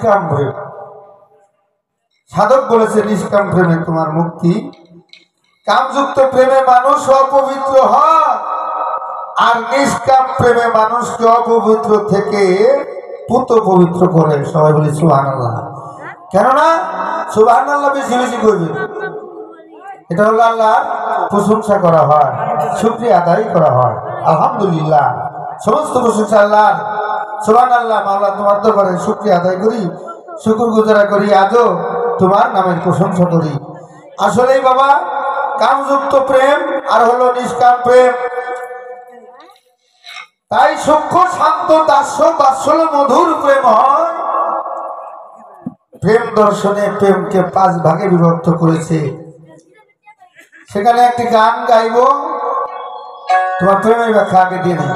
নিষ্কাম প্রেম। সাধক বলেছে নিষ্কাম প্রেমে তোমার মুক্তি। কামযুক্ত প্রেমে মানুষ অপবিত্র হয়, আর নিষ্কাম প্রেমে মানুষকে অপবিত্র থেকে পুত পবিত্র করে। সবাই বলি সুবহানাল্লাহ। কেননা সুবহানাল্লাহ বেশি বেশি করবে, এটা হলো আল্লাহর প্রশংসা করা হয়, শুকরিয়া আদায় করা হয়। আলহামদুলিল্লাহ, সমস্ত প্রশংসা আল্লাহর। সুবহানাল্লাহ, মাওলা তোমার দরবারে শুকরিয়া আদায় করি, শুকর গুজারা করি, আজও তোমার নামের প্রশংসা করি। আসলেই বাবা, কামযুক্ত প্রেম আর হলো নিষ্কাম প্রেম, তাই সূক্ষ্ম শান্ত দাস্য বাৎসল্য মধুর প্রেম হয়। প্রেম দর্শনে প্রেমকে 5 ভাগে বিভক্ত করেছে। সেখানে একটি গান গাইব, তোমার প্রেমের ব্যাখ্যা আগে দিয়ে নেই।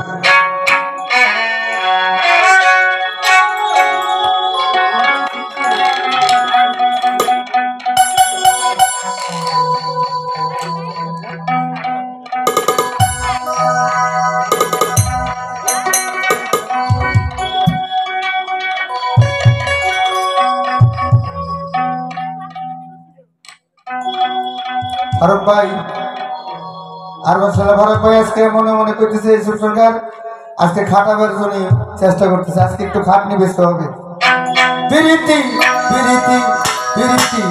ফারুক ভাই আর বছর ফারুক ভাই আজকে মনে মনে করতেছে এই সরকার আজকে খাটাবার জন্য চেষ্টা করতেছে, আজকে একটু খাটনি বেশি হবে। বিরীতি বিরীতি বিরীতি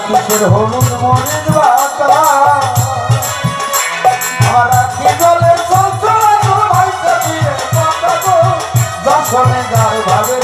কিসের হলুদ মরিচ বাটা আমার আখি জলে দর্শনে গায়ে ভাবে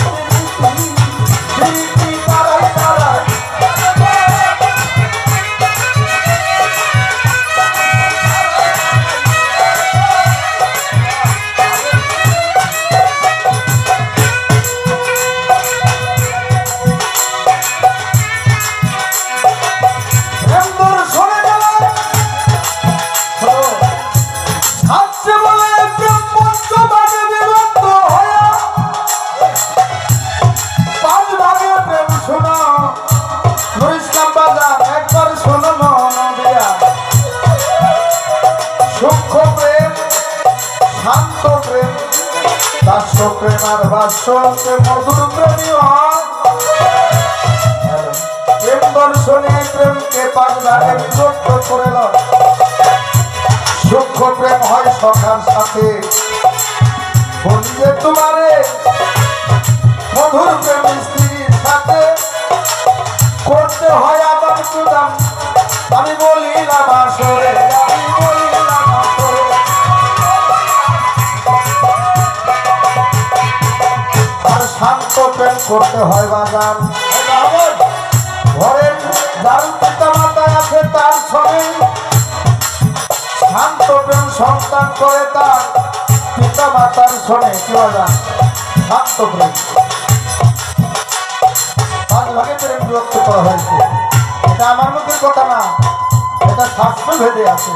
প্রেম আর বাসকে মধুর প্রেমী হয়। প্রেম দর্শনে প্রেমকে 5 ভাগে বিভক্ত করে লয়। সূক্ষ্ম প্রেম হয় সখার সাথে, বন্ধে তোমারে মধুর প্রেম স্ত্রীর সাথে করতে হয় আদান প্রদান। আমি বলিলাম আসরে, আমি বলিলাম আসরে। শান্ত প্রেম করতে হয় বাজান, ঘরের যার পিতা মাতা আছে তার সঙ্গে শান্ত প্রেম সন্তান করে তার পিতা মাতার সঙ্গে। কি বাজান? শান্ত প্রেম 5 ভাগে প্রেম বিভক্ত করা হয়েছে। এটা আমার মুখের কথা না, এটা শাস্ত্র ভেদে আছে।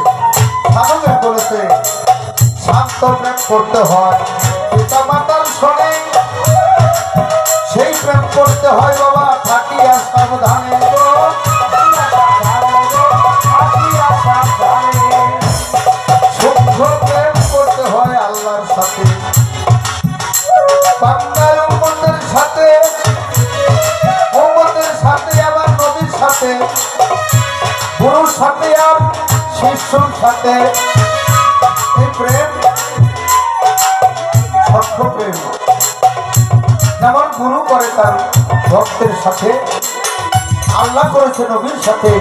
সাধকের বলেছে শান্ত প্রেম করতে হয় পিতা মাতার সঙ্গে, সেই প্রেম করতে হয় বাবা থাকিয়া সাবধানে। সূক্ষ্ম প্রেম করতে হয় আল্লাহর সাথে, বান্দায় উম্মতের সাথে, উম্মতের সাথে আবার নবীর সাথে, গুরুর সাথে আর শিষ্যর সাথে। এই প্রেম সূক্ষ্ম প্রেম, যেমন গুরু করে তার ভক্তের সাথে, আল্লাহ করেছে নবীর সাথে,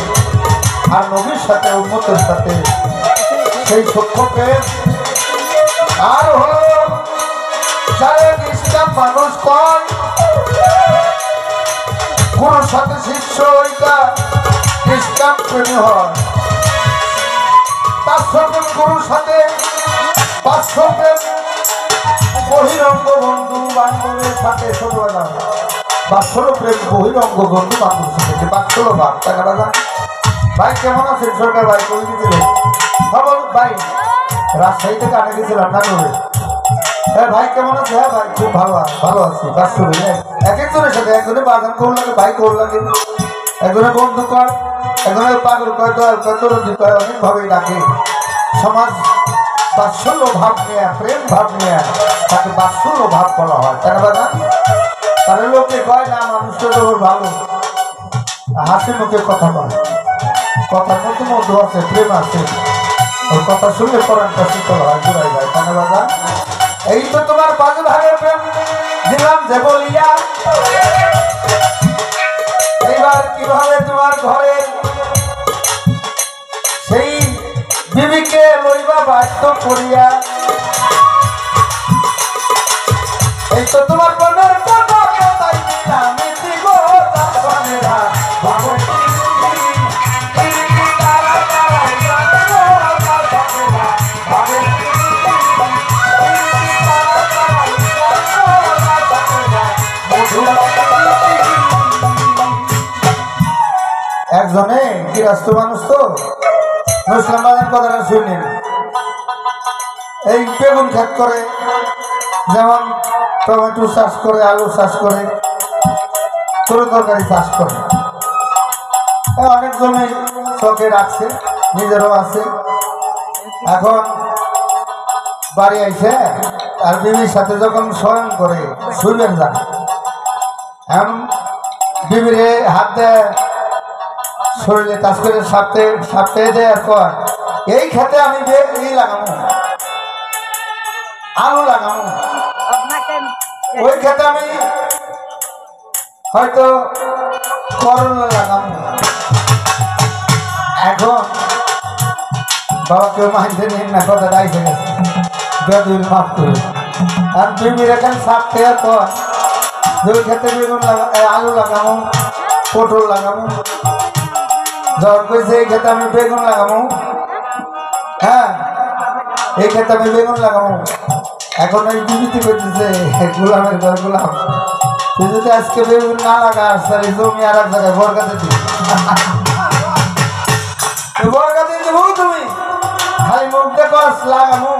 আর নবীর সাথে উম্মতের সাথে, সেই সূক্ষ্ম প্রেম। আর হলো যারা নিষ্কাম মানুষ কয় সাথে শিষ্য ওইটা নিষ্কাম প্রেমী হয়। তার সঙ্গে গুরুর সাথে বাৎসল্য প্রেম, বহিরঙ্গ বন্ধু বান্ধবের সাথে ছোটবেলা বাৎসল্য প্রেম, বহিরঙ্গ বন্ধু বান্ধবের সাথে বাৎসল্য ভাব। টাকা দাদা ভাই কেমন আছেন? সরকার ভাই করে দিয়েছিলেন ভাই, রাজশাহী থেকে আনে গেছিলাম না করে। হ্যাঁ ভাই কেমন আছে? হ্যাঁ ভাই খুব ভালো আছি। বাস্তবে এক একজনের সাথে একজনে বাগান কোর লাগে, ভাই কোর লাগে, একজনে বন্ধু কর, একজনে পাগল কয়, দয়াল কয়, তরুণী কয়, অনেকভাবেই ডাকে। সমাজ বাৎসল্য ভাব নিয়ে, প্রেম ভাব নিয়ে তাকে বাৎসল্য ভাব বলা হয়। তারা বাগান তাহলে লোকে কয় না মানুষটা তো ভালো, হাসি মুখে কথা বলে, কথার মধ্যে মধু আছে, প্রেম আছে, ওর কথা শুনলে পরানটা শীতল হয়, জোড়াই যায়। তারা বাগান এই তো তোমার 5 ভাগের প্রেম দিলাম যে বলিয়া, এইবার কিভাবে তোমার ঘরের সেই বিবিকে লইবা বাধ্য করিয়া, এই তো তোমার মনের কথা তাই আমি দিব তারা একজনে গৃহস্থ মানুষ তো মুসলাম বাজার কথাটা শুনেন। এই বেগুন ক্ষেত করে, যেমন টমেটো চাষ করে, আলু চাষ করে, তরকারি চাষ করে, অনেক জমি শখে রাখছে, নিজেরও আছে। এখন বাড়ি আইসে আর বিবির সাথে যখন শয়ন করে শুইবেন যান, এমন বিবিরে হাত দেয় শরীরে কাজ করে সাপটে দেয়, কর এই খেতে আমি ই লাগাবো, আলু লাগাবো, ওই খেতে আমি হয়তো করলা লাগাবো। এখন বাবা কেউ মানতে নিন না, কথা দায়িত্ব গেছে, বেদুল মাফ করে। আর বিবির এখানে সাপটে কর ওই খেতে বেগুন আলু লাগাবো, পটল লাগাবো, যখন কইছে এই খেতে আমি বেগুন লাগাবো, হ্যাঁ এই খেতে আমি বেগুন লাগাবো। এখন ওই বিবৃতি করতেছে গোলামের ঘর গোলাম, তুই যদি আজকে বেগুন না লাগাস তাহলে জমি আর এক জায়গায় বরগাতে দিবি, বরগাতে দেবো, তুমি খালি মুখ দেখো লাগাবো,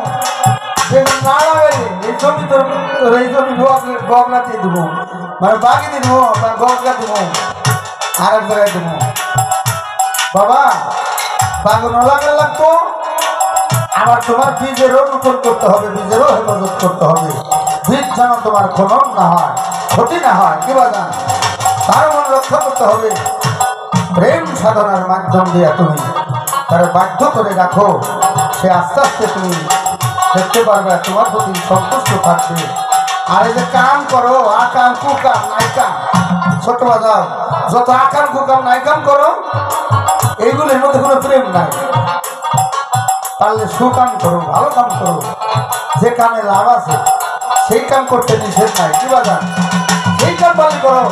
বেগুন না লাগাই এই জমি তোর এই জমি বগলাতে দেবো, মানে বাকি দিব তার বগলা দেবো, আর এক জায়গায় দেবো। বাবা বাগানো লাগা লাগতো, আবার তোমার বীজেরও রোপণ করতে হবে, বীজেরও হেফাজত করতে হবে, বীজ যেন তোমার খনন না হয়, ক্ষতি না হয়, কি বাগান তার মন রক্ষা করতে হবে। প্রেম সাধনার মাধ্যম দিয়ে তুমি তারা বাধ্য করে রাখো, সে আস্তে আস্তে তুমি দেখতে পারবে তোমার প্রতি সন্তুষ্ট থাকবে। আর এই যে কাম করো, আকাম কুকাম নাইকাম, ছোট বাজাও যত আকাম কুকাম নাইকাম করো, এইগুলির মধ্যে কোনো প্রেম নাই। পারলে সুকাম করো, ভালো কাম করো, যে কামে লাভ আছে সেই কাম করতে নিষেধ নাই, কি বাজান সেই কাম পালি করো।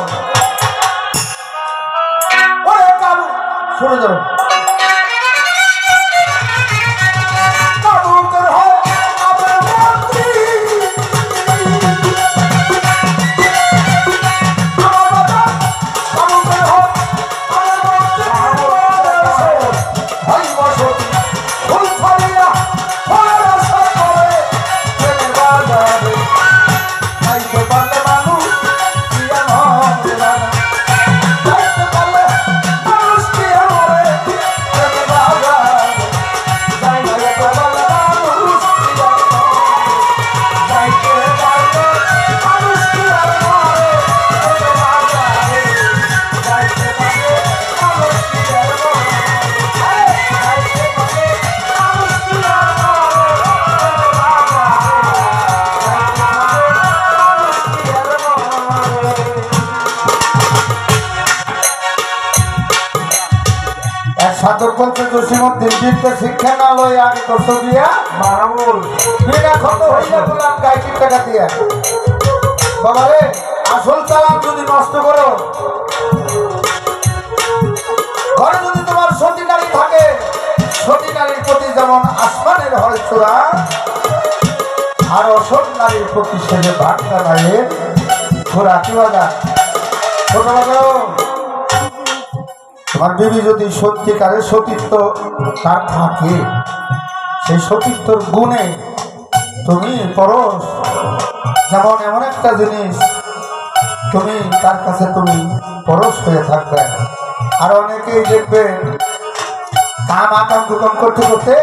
শুনে যাও সাধক বলতে জসীমউদ্দিন বিদ্যা শিক্ষা না লই আমি কষ্ট দিয়া মারামুল বিনা ক্ষত হইয়া বললাম গাইটির টাকা দিয়া। বাবা রে আসল চালান যদি নষ্ট করো চূড়া আর অসৎ নারীর প্রতি সেজে বার্তা নারীর ঘোরা কি বাজার ছোট বাজাও। তোমার বিবি যদি সত্যিকারের সতীত্ব তার থাকে, সেই সতীত্বর গুণে তুমি পরশ যেমন এমন একটা জিনিস, তুমি তার কাছে তুমি পরশ হয়ে থাকবে। আর অনেকেই দেখবে কাম আকাম দুকাম করতে করতে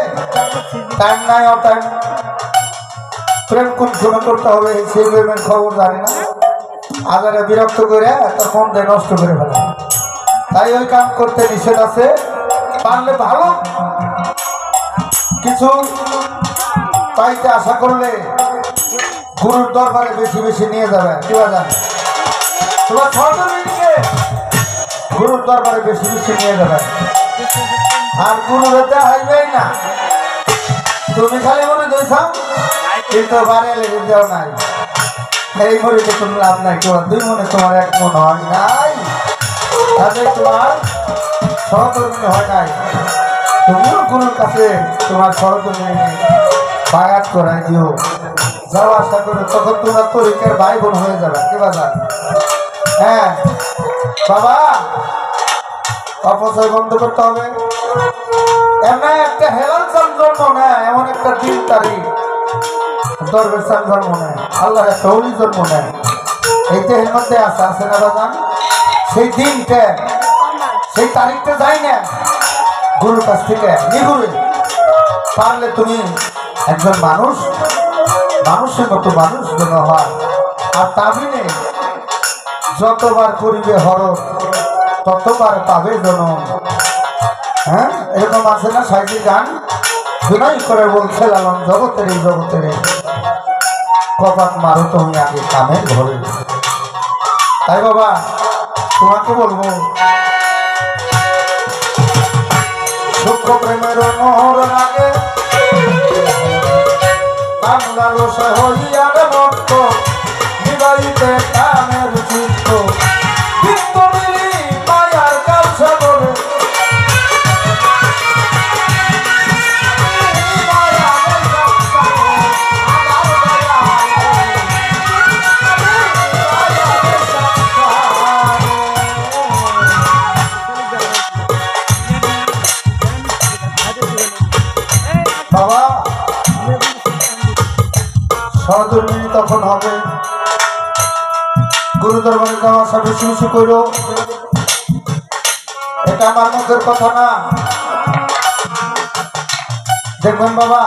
টাইম নাই, টাইম প্রেম কোন সময় করতে হবে সেই প্রেমের খবর জানি না, আজারে বিরক্ত করে তার ফোন দিয়ে নষ্ট করে ফেলে। তাই ওই কাম করতে নিষেধ আছে। পারলে ভালো কিছু পাইতে আশা করলে গুরুর দরবারে বেশি বেশি নিয়ে যাবে। কি বাজান তোমার সহধর্মীকে গুরুর দরবারে বেশি বেশি নিয়ে যাবে। আর গুরু হতে হাইবেই না, তুমি খালি মনে দিয়েছাও কিন্তু বারে লেগে দেওয়া নাই, এই মরিতে কোনো লাভ নাই। তোমার দুই মনে তোমার এক মন হয় নাই, তাদের তোমার সহধর্মী হয় নাই। তুমিও গুরুর কাছে তোমার সহধর্মী বায়াত করাই দিও, যাও আশা করো, তখন তোমরা তরিকের ভাই বোন হয়ে যাবে। কি বাজার হ্যাঁ বাবা, অপচয় বন্ধ করতে হবে। এমন একটা হেলাল চান জন্ম নেয়, এমন একটা দিন তারিখ দরবেশ চান জন্ম নেয়, আল্লাহর একটা অলি জন্ম নেয়, এই দেহের মধ্যে আছে না বাজান। সেই দিনটা সেই তারিখটা যাই না গুরুর কাছ থেকে নিগুড়ে। পারলে তুমি একজন মানুষ মানুষের মতো মানুষ যেন হয়। আর তাবিনে যতবার করিবে হরণ ততবার পাবে জনম। হ্যাঁ এরকম আছে না সাইডি গান, বিনয় করে বলছে লালন জগতের এই জগতের কপাট মারো তুমি আগে কামের ঘরে। তাই বাবা তোমাকে বলবো, সূক্ষ্ম প্রেমের মোহর লাগে বাংলার হইয়ার মত নিবাইতে কামের চিত্ত মায়ার কাল সাগরে বাবা সহধর্মী তখন হবে। গুরু দরবারে যাওয়া আসা বেশি বেশি করো, এটা আমার মুখের কথা না। দেখবেন বাবা,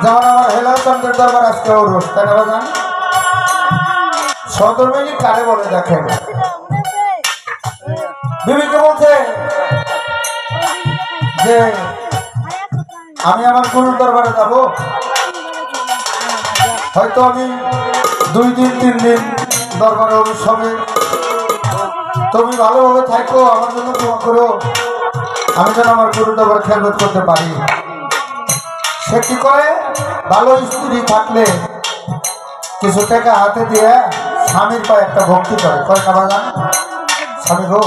যেমন আমার হেলাল চন্দ্রের দরবার আজকে ওরস, তাই না বাজান? সহধর্মী কারে বলে দেখেন, বিবিকে বলছে যে আমি আমার গুরুর দরবারে যাব, হয়তো আমি 2 দিন 3 দিন দরবারে অনুষ্ঠানে, তুমি ভালোভাবে থাকো, আমার জন্য দোয়া করো, আমি যেন আমার গুরুর দরবারে খেয়ালত করতে পারি। সে কি করে, ভালো স্ত্রী থাকলে কিছু টাকা হাতে দিয়ে স্বামীর পায়ে একটা ভক্তি করে, কয় না বাজান? স্বামী গো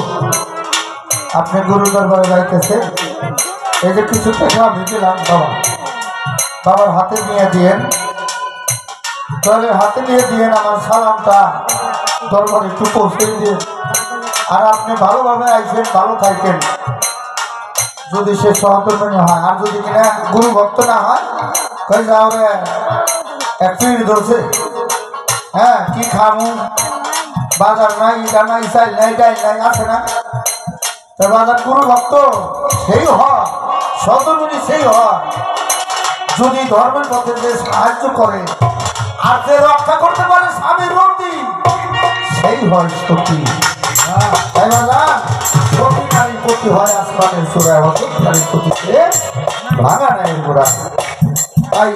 আপনি গুরুর দরবারে যাইতেছে, এই যে কিছু টাকা আমি দিলাম বাবার হাতে নিয়ে দিয়েন, তাহলে হাতে নিয়ে দিয়েন, আমার সালামটা দরবারে একটু পৌঁছে দিয়ে, আর আপনি ভালোভাবে আইসেন, ভালো থাকেন। যদি সে সহধর্মী হয়, আর যদি কিনা গুরু ভক্ত না হয়, কই যাও রে এক পিড়ি ধরছে, হ্যাঁ কি খামু, বাজার নাই, ইটা নাই, চাইল নাই, ডাইল নাই, আছে না? তো বাজার গুরু ভক্ত সেই হয়, সহধর্মী সেই হয় যদি ধর্মের পথে যে সাহায্য করে আর যে রক্ষা করতে পারে স্বামীর রতি, সেই হয় সতী। তাই বাজার সতী নারীর প্রতি হয় আসমানের চূড়ায়, অসৎ নারীর প্রতি ভাঙা নাই গোড়া। তাই